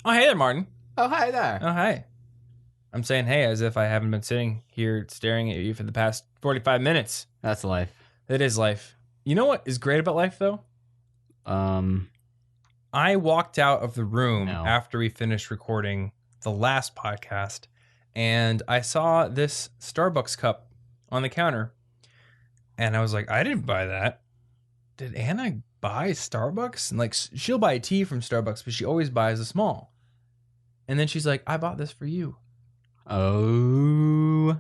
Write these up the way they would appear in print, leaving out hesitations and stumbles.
Oh, hey there, Martin. Oh, hi there. Oh, hi. I'm saying hey as if I haven't been sitting here staring at you for the past 45 minutes. That's life. It is life. You know what is great about life, though? I walked out of the room after we finished recording the last podcast, and I saw this Starbucks cup on the counter, and I was like, I didn't buy that. Did Anna buy Starbucks? And like, she'll buy tea from Starbucks, but she always buys a small. And then she's like, I bought this for you. Oh.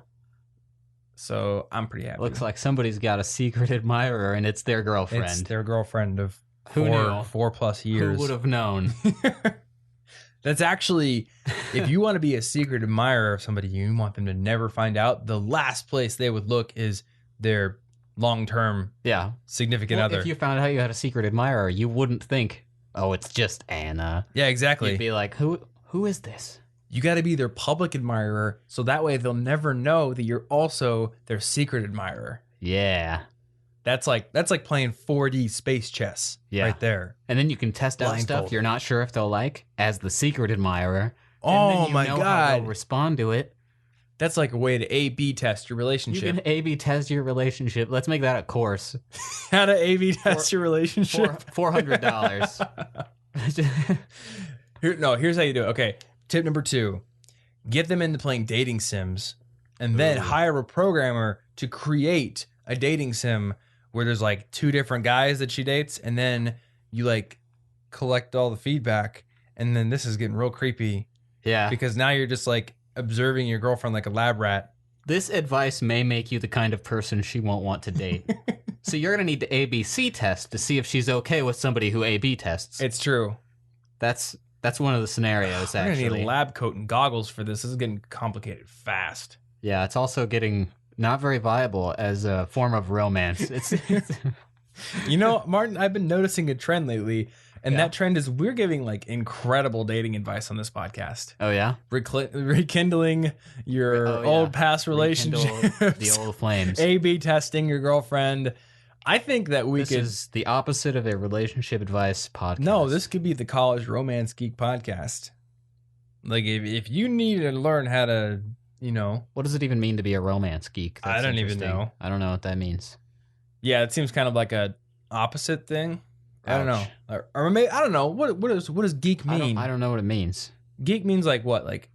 So I'm pretty happy. Looks like somebody's got a secret admirer, and it's their girlfriend. It's their girlfriend of Who knew? 4+ years. Who would have known? That's actually, if you want to be a secret admirer of somebody, you want them to never find out, the last place they would look is their long-term significant other. If you found out you had a secret admirer, you wouldn't think, oh, it's just Anna. Yeah, exactly. You'd be like, who is this? You got to be their public admirer, so that way they'll never know that you're also their secret admirer. Yeah. That's like playing 4D space chess right there. And then you can test out stuff you're not sure if they'll like as the secret admirer. Oh my How God. they'll respond to it. That's like a way to A/B test your relationship. You can A/B test your relationship. Let's make that a course. How to A/B test your relationship. $400. Here's how you do it. Okay, tip number 2. Get them into playing dating sims, and then hire a programmer to create a dating sim where there's like 2 different guys that she dates, and then you like collect all the feedback, and then this is getting real creepy. Yeah. Because now you're just like observing your girlfriend like a lab rat. This advice may make you the kind of person she won't want to date. So you're going to need to ABC test to see if she's okay with somebody who AB tests. It's true. That's one of the scenarios, I'm actually. gonna need a lab coat and goggles for this. This is getting complicated fast. Yeah, it's also getting not very viable as a form of romance. It's You know, Martin, I've been noticing a trend lately, and that trend is we're giving like incredible dating advice on this podcast. Oh, yeah? Rekindling your old past relationships. The old flames. A/B testing your girlfriend. I think that this is the opposite of a relationship advice podcast. No, this could be the College Romance Geek podcast. Like, if you need to learn how to, What does it even mean to be a romance geek? I don't even know. I don't know what that means. Yeah, it seems kind of like a opposite thing. Ouch. I don't know. Or maybe, I don't know. What does geek mean? I don't know what it means. Geek means like what? Like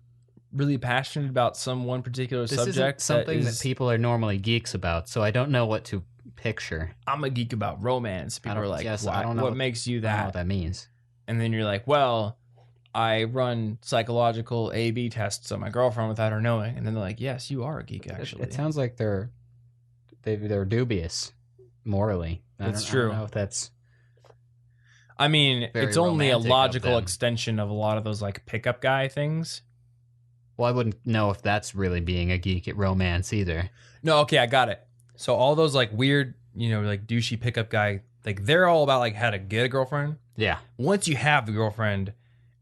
really passionate about some one particular subject? Isn't something that people are normally geeks about, so I don't know what to picture. I'm a geek about romance. People are like, I don't know what makes you that? I don't know what that means. And then you're like, well, I run psychological A/B tests on my girlfriend without her knowing. And then they're like, yes, you are a geek, actually. It sounds like they're dubious morally. That's true. I don't know if that's... I mean, very it's only a romantic logical of them. extension of a lot of those like pickup guy things. Well, I wouldn't know if that's really being a geek at romance either. No, okay, I got it. So all those like weird, like douchey pickup guy, like they're all about like how to get a girlfriend. Yeah. Once you have the girlfriend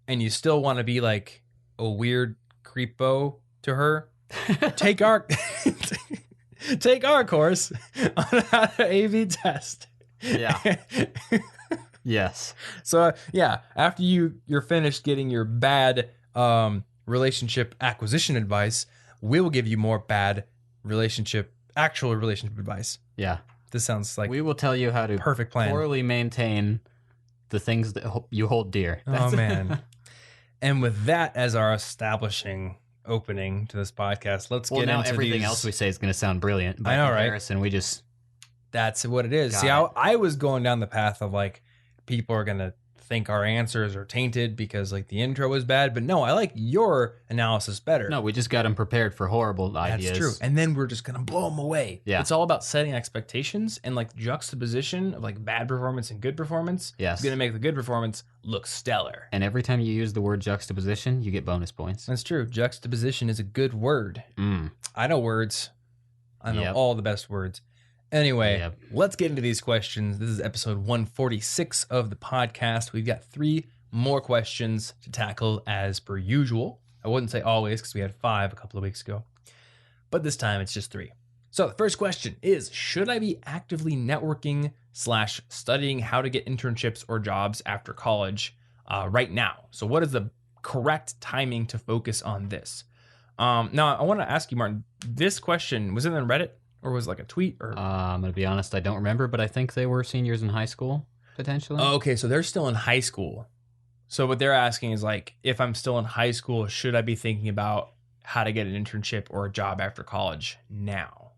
and you still want to be like a weird creepo to her, take our course on how to A/B test. Yeah. Yes. So after you're finished getting your bad relationship acquisition advice, we will give you more bad actual relationship advice. Yeah. This sounds like we will tell you how to perfect plan. Poorly maintain the things that you hold dear. Oh man. And with that as our establishing opening to this podcast, let's get into everything else we say is going to sound brilliant. By I know, comparison, we just... That's what it is. See, I was going down the path of like, people are going to think our answers are tainted because like the intro was bad, but no, I like your analysis better. No, we just got them prepared for horrible ideas. That's true. And then we're just going to blow them away. Yeah. It's all about setting expectations and like juxtaposition of like bad performance and good performance. Yes. It's going to make the good performance look stellar. And every time you use the word juxtaposition, you get bonus points. That's true. Juxtaposition is a good word. I know words. I know all the best words. Anyway, let's get into these questions. This is episode 146 of the podcast. We've got 3 more questions to tackle as per usual. I wouldn't say always because we had 5 a couple of weeks ago, but this time it's just 3. So the first question is, should I be actively networking / studying how to get internships or jobs after college right now? So what is the correct timing to focus on this. Now, I want to ask you, Martin, this question, was it on Reddit or was it like a tweet? Or I'm going to be honest, I don't remember, but I think they were seniors in high school, potentially. Oh, okay, so they're still in high school. So what they're asking is like, if I'm still in high school, should I be thinking about how to get an internship or a job after college now?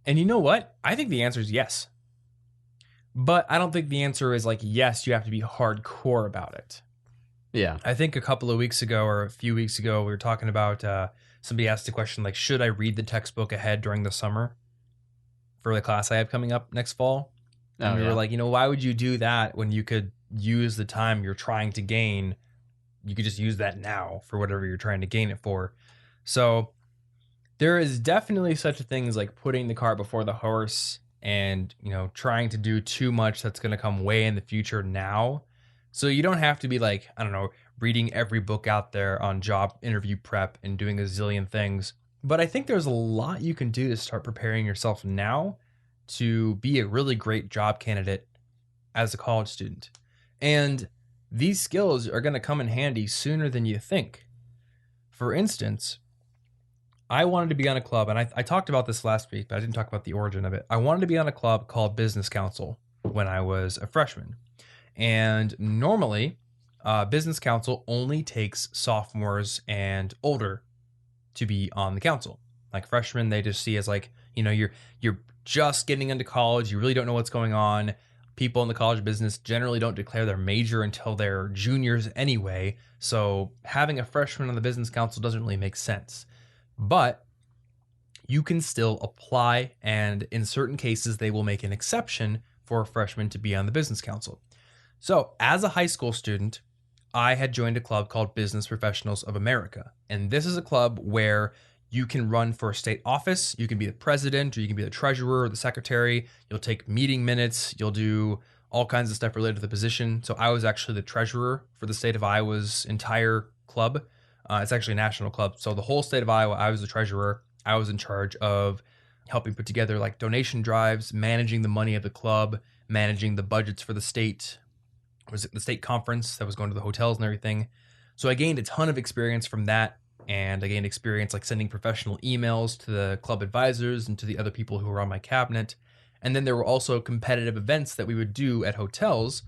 And you know what? I think the answer is yes. But I don't think the answer is like, yes, you have to be hardcore about it. Yeah. I think a couple of weeks ago or a few weeks ago, we were talking about somebody asked the question like, should I read the textbook ahead during the summer for the class I have coming up next fall? And we were like, why would you do that when you could use the time you're trying to gain? You could just use that now for whatever you're trying to gain it for. So there is definitely such a thing as like putting the cart before the horse and, trying to do too much that's going to come way in the future now. So you don't have to be like, I don't know, reading every book out there on job interview prep and doing a zillion things. But I think there's a lot you can do to start preparing yourself now to be a really great job candidate as a college student. And these skills are going to come in handy sooner than you think. For instance, I wanted to be on a club, and I talked about this last week, but I didn't talk about the origin of it. I wanted to be on a club called Business Council when I was a freshman. And normally, Business Council only takes sophomores and older to be on the council. Like freshmen, they just see as like, you're just getting into college. You really don't know what's going on. People in the college business generally don't declare their major until they're juniors anyway. So having a freshman on the Business Council doesn't really make sense. But you can still apply, and in certain cases, they will make an exception for a freshman to be on the Business Council. So as a high school student, I had joined a club called Business Professionals of America. And this is a club where you can run for a state office. You can be the president, or you can be the treasurer or the secretary. You'll take meeting minutes. You'll do all kinds of stuff related to the position. So I was actually the treasurer for the state of Iowa's entire club. It's actually a national club. So the whole state of Iowa, I was the treasurer. I was in charge of helping put together like donation drives, managing the money of the club, managing the budgets for the state. Was it the state conference that was going to the hotels and everything? So I gained a ton of experience from that. And I gained experience like sending professional emails to the club advisors and to the other people who were on my cabinet. And then there were also competitive events that we would do at hotels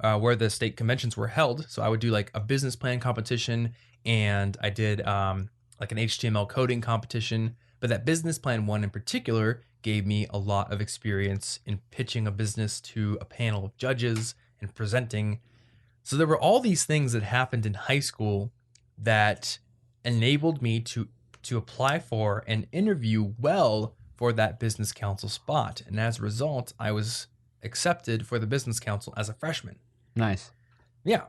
where the state conventions were held. So I would do like a business plan competition, and I did like an HTML coding competition. But that business plan one in particular gave me a lot of experience in pitching a business to a panel of judges and presenting. So there were all these things that happened in high school that enabled me to apply for and interview well for that Business Council spot. And as a result, I was accepted for the Business Council as a freshman. Nice. Yeah.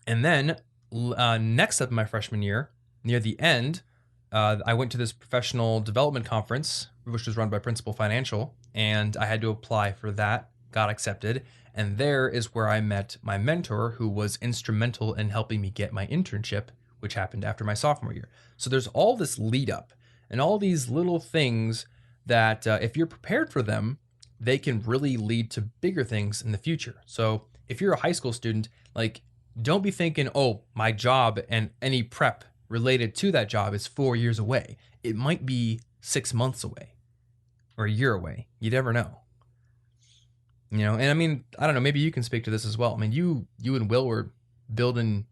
And then next up in my freshman year, near the end, I went to this professional development conference, which was run by Principal Financial, and I had to apply for that, got accepted. And there is where I met my mentor, who was instrumental in helping me get my internship, which happened after my sophomore year. So there's all this lead up and all these little things that if you're prepared for them, they can really lead to bigger things in the future. So if you're a high school student, like, don't be thinking, oh, my job and any prep related to that job is 4 years away. It might be 6 months away or a year away. You never know. And I mean, I don't know, maybe you can speak to this as well. I mean, you and Will were building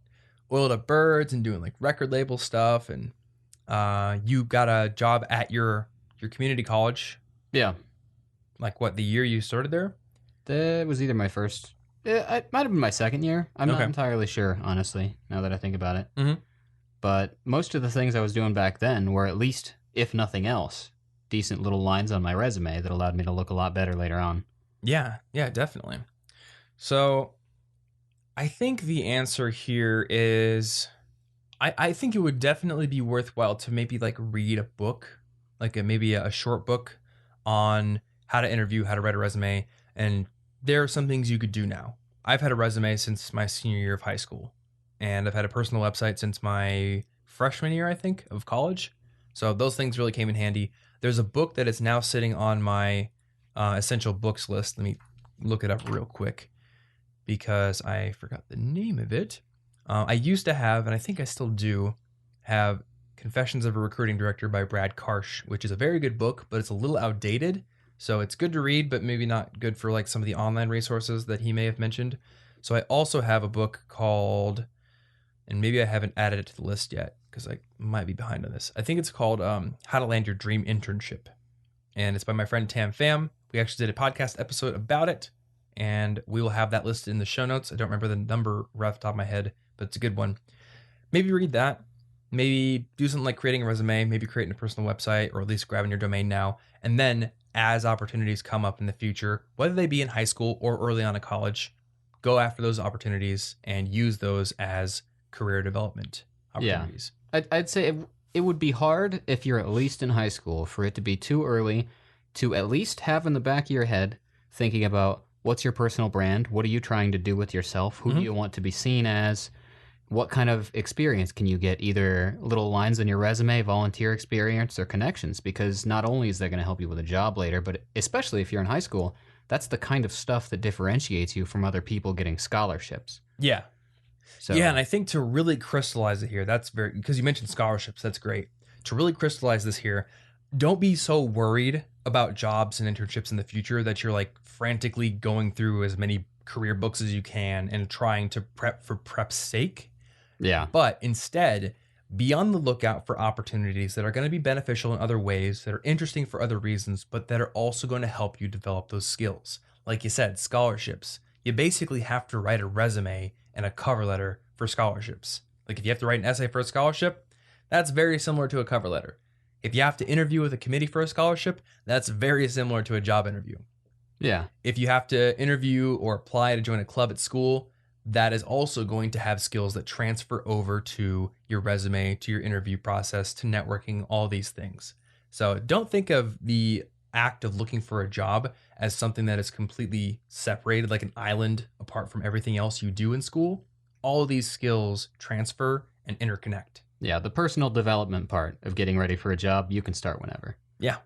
Oiled Up Birds and doing like record label stuff, and you got a job at your community college. Yeah. Like what, the year you started there? That was either my first, it might have been my second year. I'm not entirely sure, honestly, now that I think about it. Mm-hmm. But most of the things I was doing back then were, at least, if nothing else, decent little lines on my resume that allowed me to look a lot better later on. Yeah, definitely. So I think the answer here is, I think it would definitely be worthwhile to maybe like read a book, like maybe a short book on how to interview, how to write a resume. And there are some things you could do now. I've had a resume since my senior year of high school, and I've had a personal website since my freshman year, I think, of college. So those things really came in handy. There's a book that is now sitting on my essential books list. Let me look it up real quick because I forgot the name of it. I used to have, and I think I still do, have Confessions of a Recruiting Director by Brad Karsh, which is a very good book, but it's a little outdated. So it's good to read, but maybe not good for like some of the online resources that he may have mentioned. So I also have a book called, and maybe I haven't added it to the list yet because I might be behind on this. I think it's called How to Land Your Dream Internship. And it's by my friend Tam Pham. We actually did a podcast episode about it, and we will have that listed in the show notes. I don't remember the number right off the top of my head, but it's a good one. Maybe read that. Maybe do something like creating a resume, maybe creating a personal website, or at least grabbing your domain now. And then as opportunities come up in the future, whether they be in high school or early on in college, go after those opportunities and use those as career development opportunities. Yeah. I'd say it would be hard if you're at least in high school for it to be too early to at least have in the back of your head thinking about what's your personal brand, what are you trying to do with yourself, who do you want to be seen as, what kind of experience can you get, either little lines on your resume, volunteer experience, or connections, because not only is that going to help you with a job later, but especially if you're in high school, that's the kind of stuff that differentiates you from other people getting scholarships. Yeah. So, yeah, and I think to really crystallize it here, that's very, because you mentioned scholarships, that's great. To really crystallize this here, don't be so worried about jobs and internships in the future that you're like frantically going through as many career books as you can and trying to prep for prep's sake. Yeah. But instead, be on the lookout for opportunities that are going to be beneficial in other ways, that are interesting for other reasons, but that are also going to help you develop those skills. Like you said, scholarships. You basically have to write a resume and a cover letter for scholarships. Like if you have to write an essay for a scholarship, that's very similar to a cover letter. If you have to interview with a committee for a scholarship, that's very similar to a job interview. Yeah. If you have to interview or apply to join a club at school, that is also going to have skills that transfer over to your resume, to your interview process, to networking, all these things. So don't think of the act of looking for a job as something that is completely separated, like an island apart from everything else you do in school. All of these skills transfer and interconnect. Yeah, the personal development part of getting ready for a job, you can start whenever. Yeah,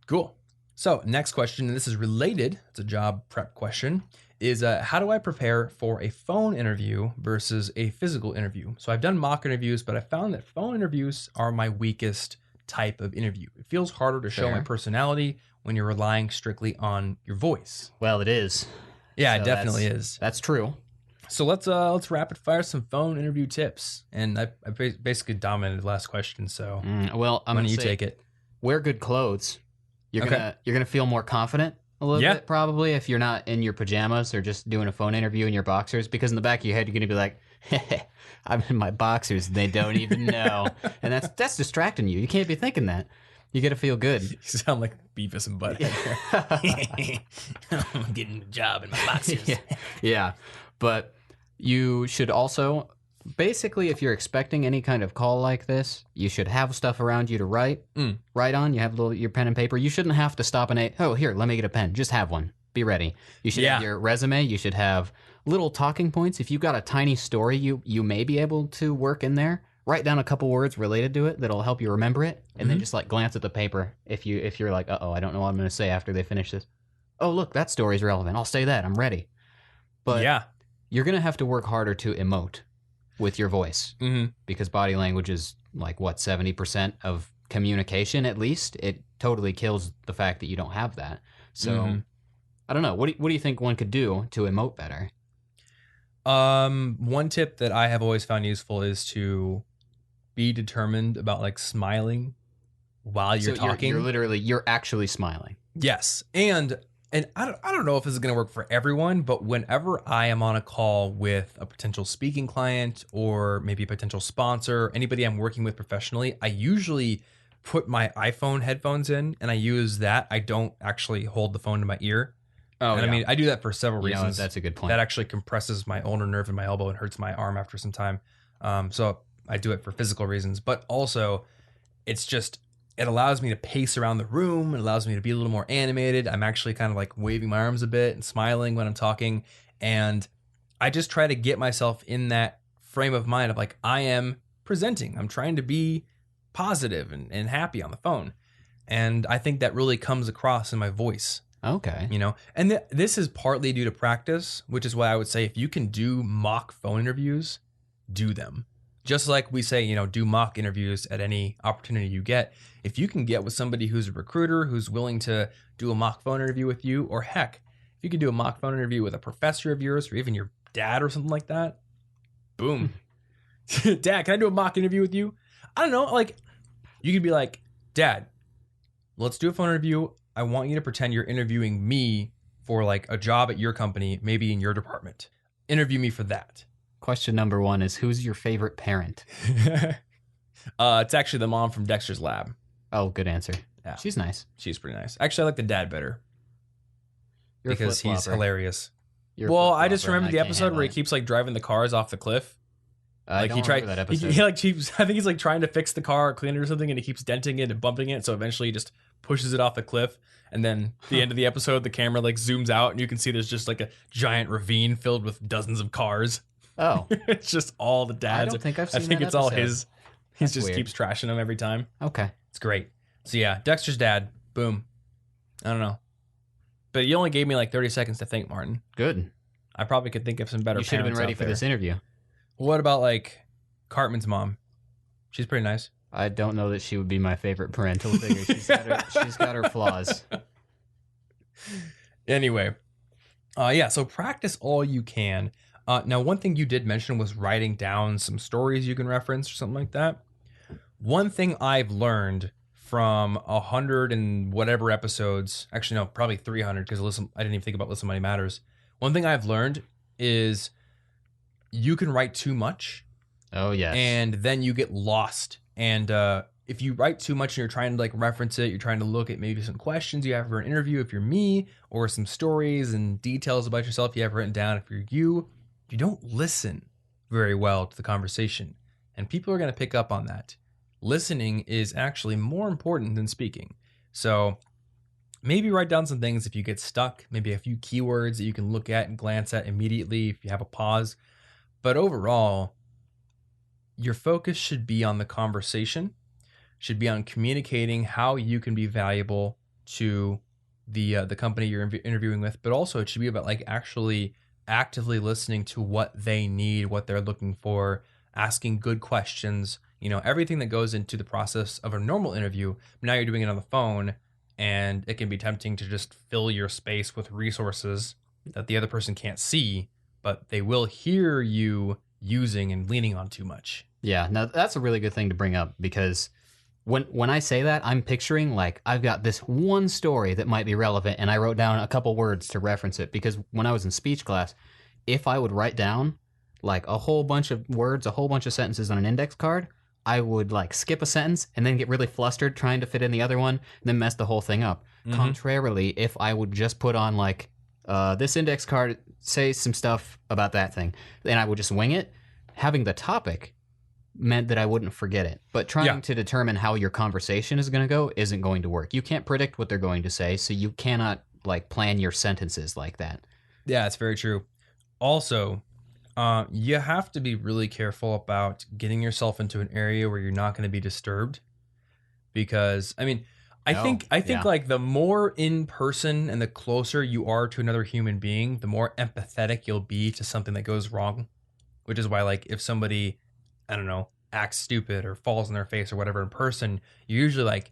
cool. So next question, and this is related, it's a job prep question, is how do I prepare for a phone interview versus a physical interview? So I've done mock interviews, but I found that phone interviews are my weakest type of interview. It feels harder to show my personality when you're relying strictly on your voice. Well, it is. Yeah, so it definitely is. That's true. So let's rapid fire some phone interview tips. And I basically dominated the last question. So well, I'm gonna you take it. Wear good clothes. You're gonna feel more confident a little bit probably if you're not in your pajamas or just doing a phone interview in your boxers, because in the back of your head you're gonna be like, I'm in my boxers and they don't even know, and that's distracting you. You can't be thinking that. You got to feel good. You sound like Beavis and Butthead. I'm getting a job in my boxers. Yeah. But you should also, basically, if you're expecting any kind of call like this, you should have stuff around you to write on. You have your pen and paper. You shouldn't have to stop and here, let me get a pen. Just have one. Be ready. You should have your resume. You should have little talking points. If you've got a tiny story you may be able to work in there, write down a couple words related to it that'll help you remember it, and then just like glance at the paper if you're like, uh-oh, I don't know what I'm going to say after they finish this. Oh, look, that story's relevant. I'll say that. I'm ready. But you're going to have to work harder to emote with your voice because body language is like, 70% of communication at least. It totally kills the fact that you don't have that. So I don't know. What do you think one could do to emote better? One tip that I have always found useful is to be determined about like smiling while you're talking. You're actually smiling. Yes. And I don't know if this is going to work for everyone, but whenever I am on a call with a potential speaking client or maybe a potential sponsor, anybody I'm working with professionally, I usually put my iPhone headphones in and I use that. I don't actually hold the phone to my ear. Oh, and I mean, I do that for several reasons. That's a good point. That actually compresses my ulnar nerve in my elbow and hurts my arm after some time. So I do it for physical reasons, but also it allows me to pace around the room. It allows me to be a little more animated. I'm actually kind of like waving my arms a bit and smiling when I'm talking. And I just try to get myself in that frame of mind of like, I am presenting. I'm trying to be positive and happy on the phone. And I think that really comes across in my voice. Okay. And this is partly due to practice, which is why I would say if you can do mock phone interviews, do them. Just like we say, do mock interviews at any opportunity you get. If you can get with somebody who's a recruiter who's willing to do a mock phone interview with you, or heck, if you can do a mock phone interview with a professor of yours or even your dad or something like that, boom. Dad, can I do a mock interview with you? I don't know. Like, you could be like, Dad, let's do a phone interview. I want you to pretend you're interviewing me for like a job at your company, maybe in your department. Interview me for that. Question number 1 is, who's your favorite parent? It's actually the mom from Dexter's Lab. Oh, good answer. Yeah. She's nice. She's pretty nice. Actually, I like the dad better. Because he's hilarious. Well, I just remember the episode where he keeps like driving the cars off the cliff. Like he tried that episode. He like keeps, I think he's like trying to fix the car or clean it or something, and he keeps denting it and bumping it. So eventually he just pushes it off the cliff. And then at the end of the episode, the camera like zooms out and you can see there's just like a giant ravine filled with dozens of cars. Oh, it's just all the dads. I don't think I've seen I think that it's episode. all his. He That's just weird. keeps trashing them every time. Okay. It's great. So yeah, Dexter's dad. Boom. I don't know. But you only gave me like 30 seconds to think, Martin. Good. I probably could think of some better. You should have been ready for this interview. What about like Cartman's mom? She's pretty nice. I don't know that she would be my favorite parental figure. She's got her flaws. Anyway, yeah. So practice all you can. Now, one thing you did mention was writing down some stories you can reference or something like that. One thing I've learned from 100 and whatever episodes, actually no, probably 300, because I didn't even think about Listen Money Matters. One thing I've learned is you can write too much. Oh, yes. And then you get lost. And if you write too much and you're trying to like reference it, you're trying to look at maybe some questions you have for an interview if you're me, or some stories and details about yourself you have written down if you're you don't listen very well to the conversation. And people are going to pick up on that. Listening is actually more important than speaking. So maybe write down some things if you get stuck, maybe a few keywords that you can look at and glance at immediately if you have a pause. But overall, your focus should be on the conversation, should be on communicating how you can be valuable to the company you're interviewing with, but also it should be about like actually actively listening to what they need, what they're looking for, asking good questions, everything that goes into the process of a normal interview. Now you're doing it on the phone, and it can be tempting to just fill your space with resources that the other person can't see, but they will hear you using and leaning on too much. Yeah, now that's a really good thing to bring up, because when I say that, I'm picturing like I've got this one story that might be relevant, and I wrote down a couple words to reference it. Because when I was in speech class, if I would write down like a whole bunch of words, a whole bunch of sentences on an index card, I would like skip a sentence and then get really flustered trying to fit in the other one, and then mess the whole thing up. Mm-hmm. Contrarily, if I would just put on like this index card, say some stuff about that thing, and I would just wing it, having the topic meant that I wouldn't forget it. But trying to determine how your conversation is going to go isn't going to work. You can't predict what they're going to say, so you cannot like plan your sentences like that. Yeah, it's very true. Also, you have to be really careful about getting yourself into an area where you're not going to be disturbed. Because, I mean, I think like the more in person and the closer you are to another human being, the more empathetic you'll be to something that goes wrong. Which is why, like, if somebody, I don't know, acts stupid or falls on their face or whatever in person, you're usually like,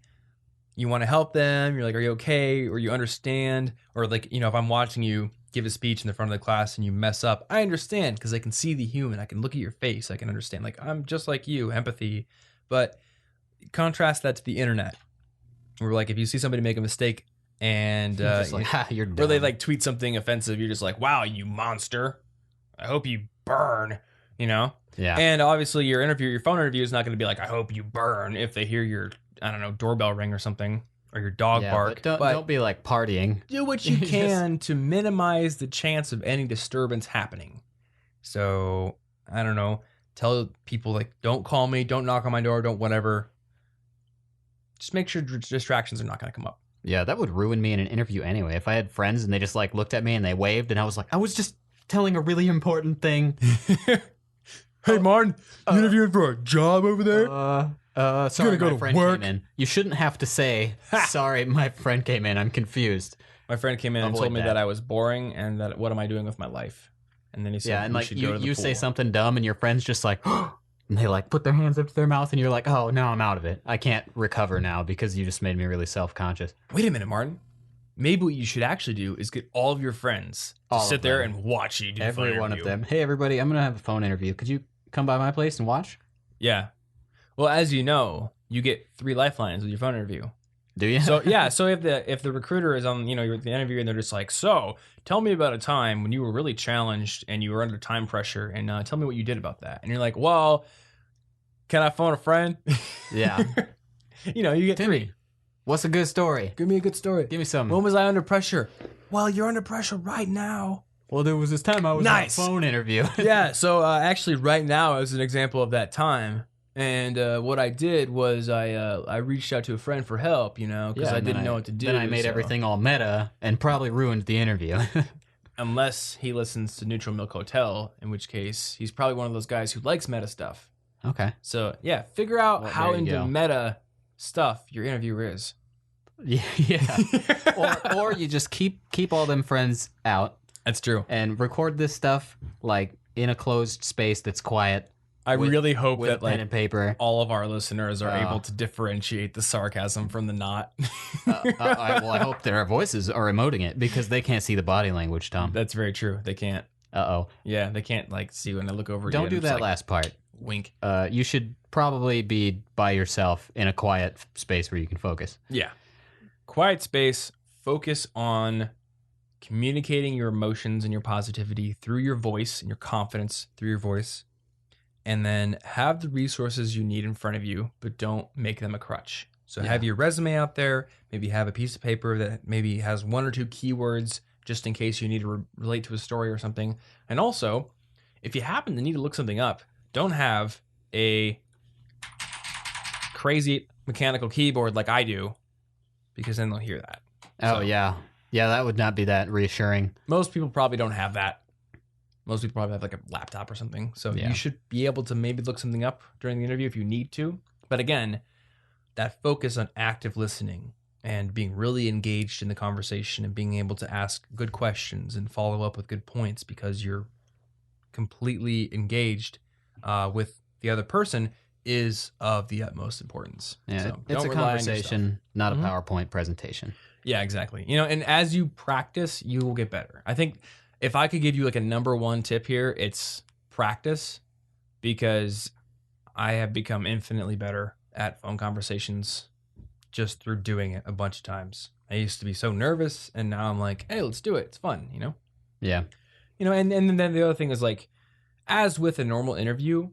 you want to help them. You're like, are you okay? Or you understand. Or like, if I'm watching you give a speech in the front of the class and you mess up, I understand because I can see the human. I can look at your face. I can understand. Like, I'm just like you, empathy. But contrast that to the internet. Where like, if you see somebody make a mistake and you're just like, you're dumb. Or they like tweet something offensive, you're just like, wow, you monster. I hope you burn, Yeah. And obviously your phone interview is not going to be like, I hope you burn, if they hear your, I don't know, doorbell ring or something, or your dog bark. But don't be like partying. Do what you can to minimize the chance of any disturbance happening. So, I don't know, tell people like, don't call me, don't knock on my door, don't whatever. Just make sure distractions are not going to come up. Yeah, that would ruin me in an interview anyway. If I had friends and they just like looked at me and they waved and I was like, I was just telling a really important thing. Hey, Martin, you interviewing for a job over there? Sorry, go my to friend work? came in. You shouldn't have to say, sorry, my friend came in. I'm confused. My friend came in and Avoid told me that. that I was boring and that what am I doing with my life? And then he said, yeah, and like you say something dumb, and your friend's just like, and they like put their hands up to their mouth, and you're like, oh, no, I'm out of it. I can't recover now because you just made me really self-conscious. Wait a minute, Martin. Maybe what you should actually do is get all of your friends to sit there and watch you do every one of them. Hey, everybody, I'm going to have a phone interview. Could you come by my place and watch? Yeah. Well, as you know, you get 3 lifelines with your phone interview. Do you? So yeah, so if the recruiter is on, you're the interview and they're just like, so tell me about a time when you were really challenged and you were under time pressure, and tell me what you did about that. And you're like, well, can I phone a friend? Yeah. You get Timmy, 3. What's a good story? Give me a good story. Give me some. When was I under pressure? Well, you're under pressure right now. Well, there was this time I was on a phone interview. Yeah, so actually right now is an example of that time. And what I did was I reached out to a friend for help, because I didn't know what to do. Then I made everything all meta and probably ruined the interview. Unless he listens to Neutral Milk Hotel, in which case he's probably one of those guys who likes meta stuff. Okay. So, yeah, figure out how into meta stuff your interviewer is. Yeah. or you just keep all them friends out. That's true. And record this stuff like in a closed space that's quiet. I really hope that pen and paper. All of our listeners are able to differentiate the sarcasm from the not. I hope their voices are emoting it because they can't see the body language, Tom. That's very true. They can't. Uh-oh. Yeah, they can't see when I look over. Don't do that last part. Wink. You should probably be by yourself in a quiet space where you can focus. Yeah. Quiet space. Focus on communicating your emotions and your positivity through your voice and your confidence through your voice. And then have the resources you need in front of you, but don't make them a crutch. So have your resume out there, maybe have a piece of paper that maybe has 1 or 2 keywords just in case you need to relate to a story or something. And also, if you happen to need to look something up, don't have a crazy mechanical keyboard like I do, because then they'll hear that. Oh, yeah. Yeah, that would not be that reassuring. Most people probably don't have that. Most people probably have like a laptop or something. So you should be able to maybe look something up during the interview if you need to. But again, that focus on active listening and being really engaged in the conversation and being able to ask good questions and follow up with good points because you're completely engaged with the other person is of the utmost importance. Yeah, so it's a conversation, not a PowerPoint presentation. Yeah, exactly. And as you practice, you will get better. I think if I could give you like a number 1 tip here, it's practice, because I have become infinitely better at phone conversations just through doing it a bunch of times. I used to be so nervous, and now I'm like, hey, let's do it. It's fun, Yeah. And then the other thing is like, as with a normal interview,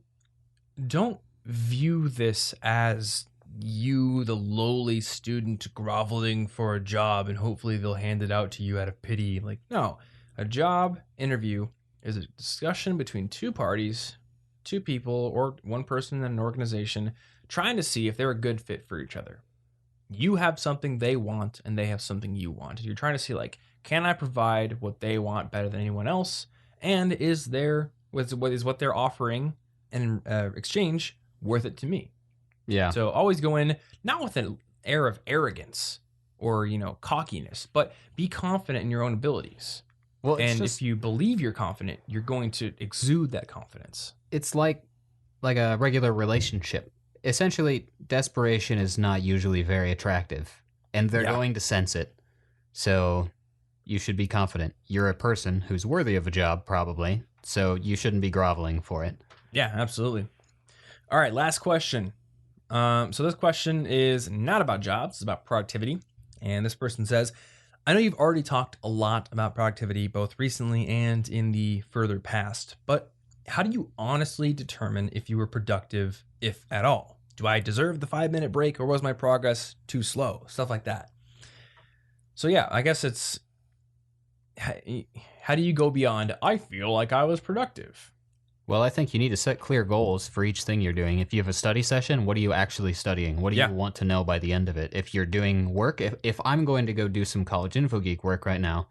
don't view this as you, the lowly student, groveling for a job, and hopefully they'll hand it out to you out of pity. Like, no. A job interview is a discussion between 2 parties, 2 people, or 1 person in an organization, trying to see if they're a good fit for each other. You have something they want, and they have something you want. And you're trying to see, like, can I provide what they want better than anyone else? And is what they're offering in exchange worth it to me? Yeah. So always go in, not with an air of arrogance or, cockiness, but be confident in your own abilities. Well, if you believe you're confident, you're going to exude that confidence. It's like a regular relationship. Essentially, desperation is not usually very attractive, and they're going to sense it. So you should be confident. You're a person who's worthy of a job, probably, so you shouldn't be groveling for it. Yeah, absolutely. All right, last question. So this question is not about jobs, it's about productivity. And this person says, I know you've already talked a lot about productivity, both recently and in the further past, but how do you honestly determine if you were productive, if at all? Do I deserve the 5-minute break, or was my progress too slow? Stuff like that. So yeah, I guess it's, how do you go beyond, I feel like I was productive? Well, I think you need to set clear goals for each thing you're doing. If you have a study session, what are you actually studying? What do you want to know by the end of it? If you're doing work, if I'm going to go do some College Info Geek work right now,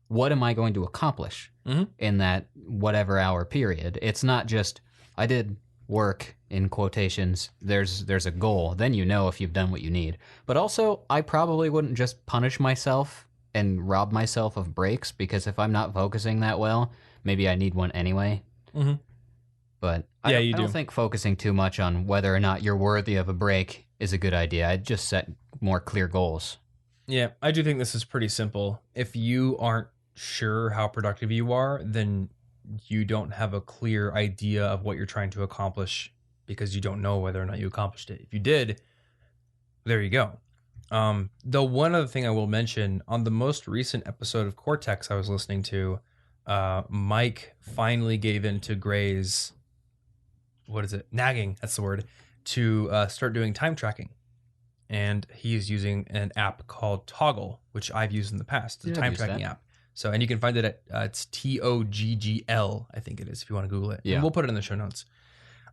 what am I going to accomplish in that whatever hour period? It's not just, I did work in quotations. There's a goal. Then you know if you've done what you need. But also, I probably wouldn't just punish myself and rob myself of breaks, because if I'm not focusing that well, maybe I need one anyway. Mm-hmm. But I don't think focusing too much on whether or not you're worthy of a break is a good idea. I'd just set more clear goals. Yeah, I do think this is pretty simple. If you aren't sure how productive you are, then you don't have a clear idea of what you're trying to accomplish because you don't know whether or not you accomplished it. If you did, there you go. Though one other thing I will mention, on the most recent episode of Cortex I was listening to, Mike finally gave in to Gray's, nagging, that's the word, to start doing time tracking. And he's using an app called Toggl, which I've used in the past. It's a time tracking app. So, and you can find it at, it's Toggl, I think it is, if you want to Google it. Yeah. And we'll put it in the show notes.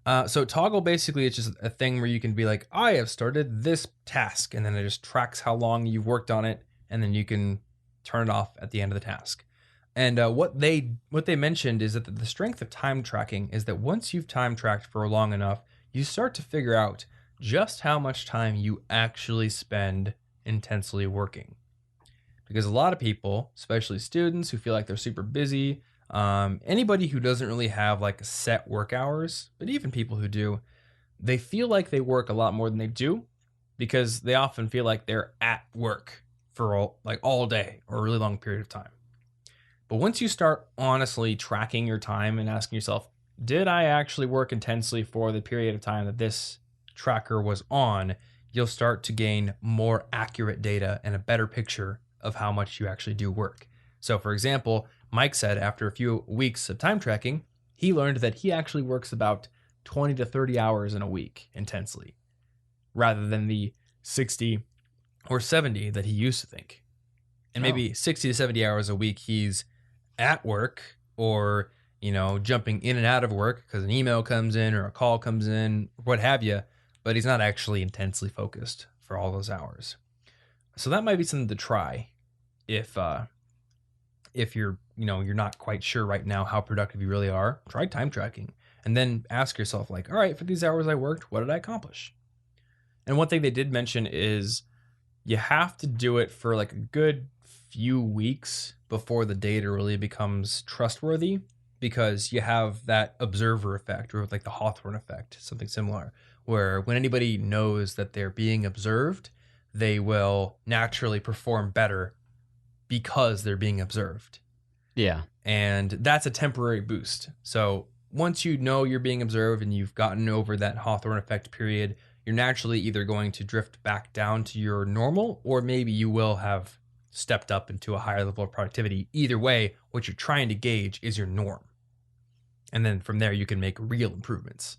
So Toggl, basically, it's just a thing where you can be like, I have started this task, and then it just tracks how long you've worked on it, and then you can turn it off at the end of the task. And what they mentioned is that the strength of time tracking is that once you've time tracked for long enough, you start to figure out just how much time you actually spend intensely working. Because a lot of people, especially students who feel like they're super busy, anybody who doesn't really have like set work hours, but even people who do, they feel like they work a lot more than they do because they often feel like they're at work for all day or a really long period of time. But once you start honestly tracking your time and asking yourself, did I actually work intensely for the period of time that this tracker was on, you'll start to gain more accurate data and a better picture of how much you actually do work. So for example, Mike said after a few weeks of time tracking, he learned that he actually works about 20 to 30 hours in a week intensely, rather than the 60 or 70 that he used to think. And maybe 60 to 70 hours a week he's at work or, jumping in and out of work because an email comes in or a call comes in, what have you, but he's not actually intensely focused for all those hours. So that might be something to try if you're not quite sure right now how productive you really are. Try time tracking and then ask yourself all right, for these hours I worked, what did I accomplish? And one thing they did mention is you have to do it for a good few weeks before the data really becomes trustworthy, because you have that observer effect, or like the Hawthorne effect, something similar, where when anybody knows that they're being observed, they will naturally perform better because they're being observed. Yeah. And that's a temporary boost. So once you know you're being observed and you've gotten over that Hawthorne effect period, you're naturally either going to drift back down to your normal, or maybe you will have stepped up into a higher level of productivity. Either way, what you're trying to gauge is your norm. And then from there, you can make real improvements.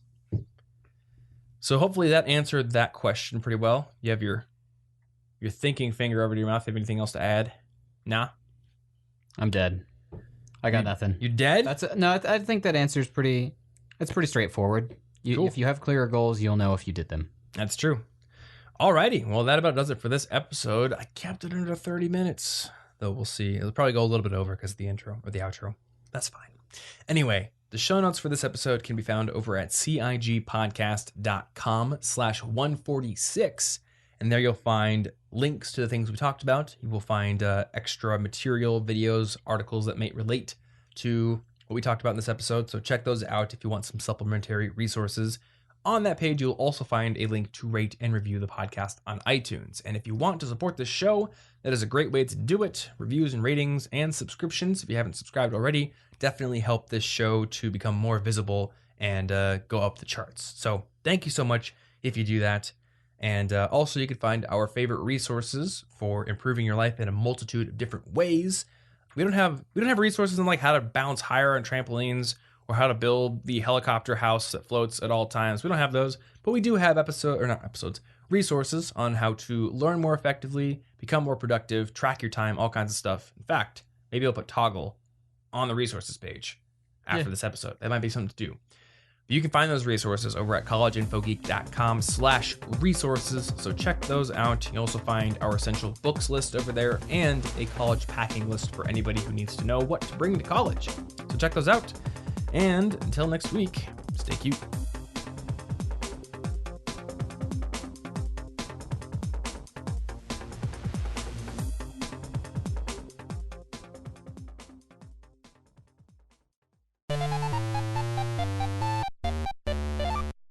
So hopefully that answered that question pretty well. You have your thinking finger over to your mouth. Have anything else to add? Nah? I'm dead. I got nothing. You dead? I think that answer's pretty straightforward. Cool. If you have clearer goals, you'll know if you did them. That's true. Alrighty. Well, that about does it for this episode. I kept it under 30 minutes, though we'll see. It'll probably go a little bit over because of the intro or the outro. That's fine. Anyway, the show notes for this episode can be found over at cigpodcast.com/146. And there you'll find links to the things we talked about. You will find extra material, videos, articles that may relate to what we talked about in this episode. So check those out if you want some supplementary resources. On that page, you'll also find a link to rate and review the podcast on iTunes. And if you want to support this show, that is a great way to do it. Reviews and ratings and subscriptions, if you haven't subscribed already, definitely help this show to become more visible and go up the charts. So thank you so much if you do that. And also you can find our favorite resources for improving your life in a multitude of different ways. We don't have resources on how to bounce higher on trampolines or how to build the helicopter house that floats at all times. We don't have those, but we do have resources on how to learn more effectively, become more productive, track your time, all kinds of stuff. In fact, maybe I'll put Toggl on the resources page after this episode. That might be something to do. You can find those resources over at collegeinfogeek.com/resources. So check those out. You'll also find our essential books list over there and a college packing list for anybody who needs to know what to bring to college. So check those out. And until next week, stay cute.